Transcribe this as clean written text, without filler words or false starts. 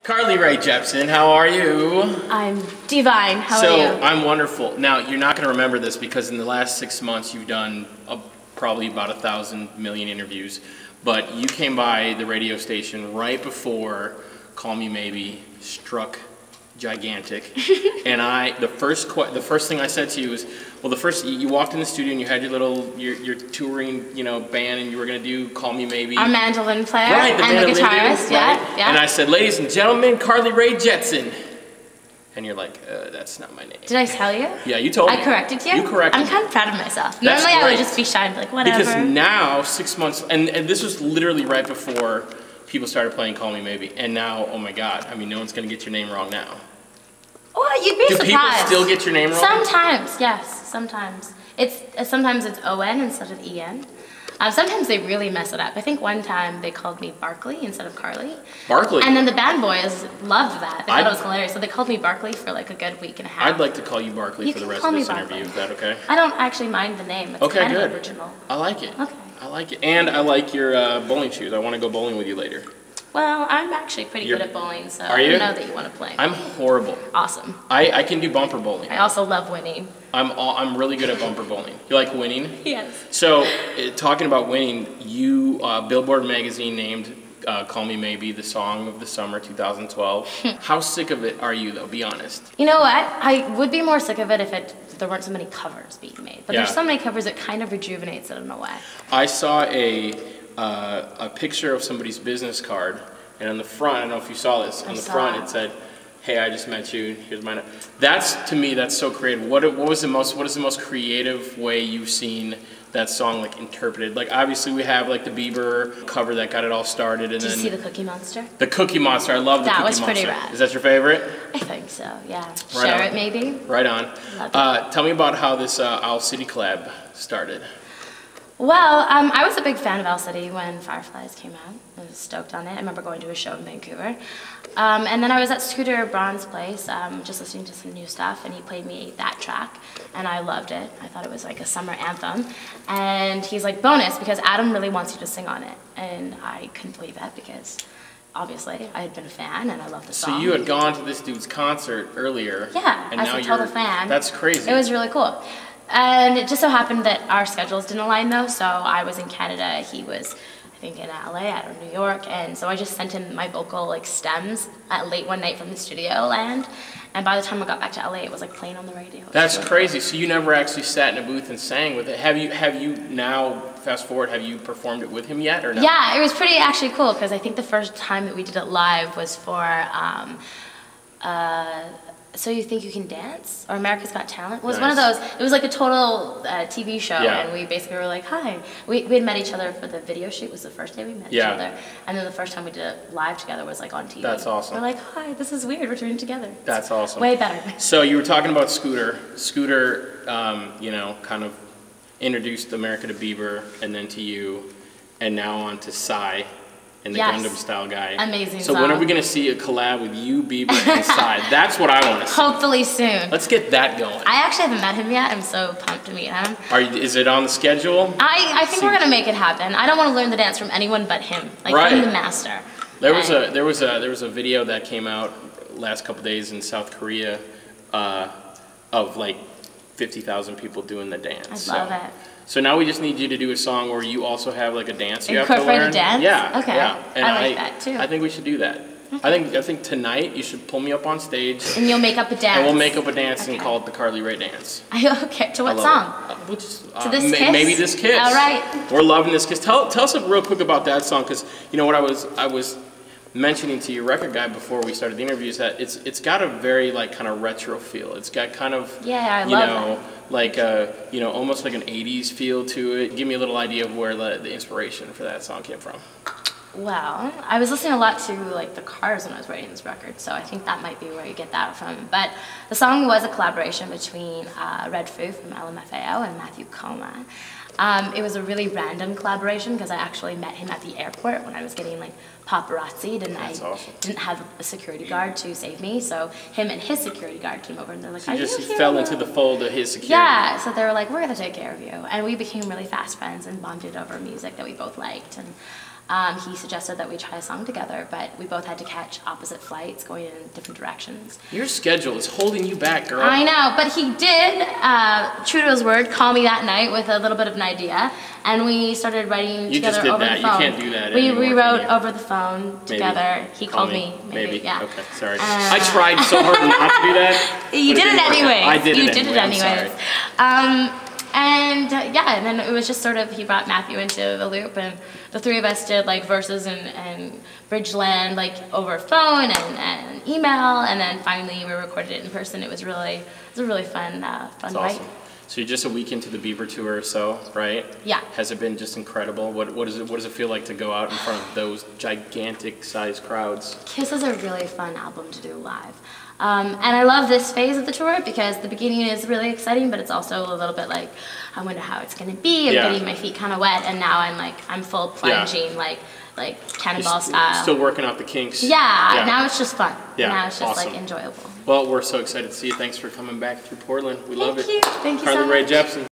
Carly Rae Jepsen, how are you? I'm divine. How are you? I'm wonderful. Now, you're not going to remember this because in the last 6 months you've done probably about 1,000 million interviews, but you came by the radio station right before Call Me Maybe struck gigantic, and the first thing I said to you was, well, you walked in the studio and you had your touring band, and you were gonna do Call Me Maybe. Our mandolin player, right, and the guitarist, right? yeah. And I said, ladies and gentlemen, Carly Rae Jepsen. And you're like, that's not my name. Did I tell you? Yeah, you told me. I corrected you? You corrected me. I'm kind of proud of myself. That's Normally great. I would just be shy and be like, whatever. Because now, 6 months, and this was literally right before people started playing Call Me Maybe, and now, oh my God, I mean, no one's gonna get your name wrong now. Well, you'd be surprised. Do people still get your name wrong? Sometimes, yes, sometimes. Sometimes it's O-N instead of E-N. Sometimes they really mess it up. I think one time they called me Barkley instead of Carly. Barkley? And then the band boys loved that. They thought it was hilarious. So they called me Barkley for like a good week and a half. I'd like to call you Barkley for the rest of this interview. Is that okay? I don't actually mind the name. It's kind of original. I like it. Okay. I like it. And I like your bowling shoes. I want to go bowling with you later. Well, I'm actually pretty good at bowling, so I don't know that you want to play. I'm horrible. Awesome. I can do bumper bowling. I also love winning. I'm really good at bumper bowling. You like winning? Yes. So, talking about winning, you Billboard magazine named Call Me Maybe the song of the summer 2012. How sick of it are you, though? Be honest. You know what? I would be more sick of it if there weren't so many covers being made. But there's so many covers, it kind of rejuvenates it in a way. I saw a picture of somebody's business card, and on the front, I don't know if you saw this, on the front it said, "Hey, I just met you, here's my name." To me, that's so creative. What is the most creative way you've seen that song like interpreted? Like, obviously we have like the Bieber cover that got it all started, and Did you see the Cookie Monster? The Cookie Monster, I love the Cookie Monster. That was pretty rad. Is that your favorite? I think so, yeah. Right Share on. it maybe? Right on. Love it. Tell me about how this Owl City collab started. Well, I was a big fan of Owl City when Fireflies came out. I was stoked on it. I remember going to a show in Vancouver. And then I was at Scooter Braun's place, just listening to some new stuff, and he played me that track, and I loved it. I thought it was like a summer anthem. And he's like, bonus, because Adam really wants you to sing on it. And I couldn't believe that because obviously I had been a fan and I loved the song. So you had gone to this dude's concert earlier. Yeah, and as now a total fan. That's crazy. It was really cool. And it just so happened that our schedules didn't align though, so I was in Canada, he was, I think, in LA, I don't know, New York, and so I just sent him my vocal like stems at late one night from the studio land, and by the time I got back to LA, it was like playing on the radio. That's really crazy. Cool. So you never actually sat in a booth and sang with it. Have you now, fast forward, have you performed it with him yet or no? Yeah, it was pretty actually cool, because I think the first time that we did it live was for, So You Think You Can Dance? Or America's Got Talent? It was one of those, it was like a total TV show, and we basically were like, hi. We had met each other for the video shoot, was the first day we met each other. And then the first time we did it live together was like on TV. That's awesome. We're like, hi, this is weird, we're doing it together. That's awesome. Way better. So you were talking about Scooter. Scooter, kind of introduced America to Bieber, and then to you, and now on to Psy. And the Gundam style guy. Amazing So song. When are we going to see a collab with you, Bieber, and Psy? That's what I want to see. Hopefully soon. Let's get that going. I actually haven't met him yet. I'm so pumped to meet him. Is it on the schedule? I think we're going to make it happen. I don't want to learn the dance from anyone but him. Like, I'm the master. There was a video that came out last couple days in South Korea of like 50,000 people doing the dance. I love it. So now we just need you to do a song where you also have like a dance you have to learn. Incorporate a dance? Yeah. Okay. Yeah. And I like that too. I think we should do that. Okay. I think tonight you should pull me up on stage. And you'll make up a dance. And we'll make up a dance and call it the Carly Rae dance. Okay. To what song? To This Kiss? Maybe This Kiss. All right. We're loving This Kiss. Tell us real quick about that song, because you know what I was mentioning to your record guy before we started the interview is that it's got a very like kind of retro feel. It's got kind of I love that. Like almost like an 80s feel to it. Give me a little idea of where the inspiration for that song came from. Well, I was listening a lot to like the Cars when I was writing this record, so I think that might be where you get that from. But the song was a collaboration between Red Foo from LMFAO and Matthew Coma. It was a really random collaboration because I actually met him at the airport when I was getting like paparazzi'd, and didn't have a security guard to save me, so him and his security guard came over and they're like, so you fell into the fold of his security. Yeah, so they were like, we're gonna take care of you. And we became really fast friends and bonded over music that we both liked. And he suggested that we try a song together, but we both had to catch opposite flights going in different directions. Your schedule is holding you back, girl. I know, but he did, true to his word, call me that night with a little bit of an idea, and we started writing together over the phone. You can't do that We anymore, rewrote over the phone together. Maybe. He called me. Maybe. Yeah. Okay, sorry. I tried so hard not to do that. You did it anyway. I did it anyway. You did it anyways. And then it was just sort of, he brought Matthew into the loop, and the three of us did like verses and Bridgeland like over phone and email, and then finally we recorded it in person. It was a really fun That's night. Awesome. So you're just a week into the Bieber tour or so, right? Yeah. Has it been just incredible? What does it feel like to go out in front of those gigantic sized crowds? Kiss is a really fun album to do live. And I love this phase of the tour because the beginning is really exciting, but it's also a little bit like, I wonder how it's gonna be. I'm getting my feet kind of wet, and now I'm full plunging, like cannonball style. Still working out the kinks. Yeah, now it's just fun. Yeah, now it's just awesome. like enjoyable. Well, we're so excited to see you. Thanks for coming back through Portland. We love it. Thank you so much. Carly Rae Jepsen.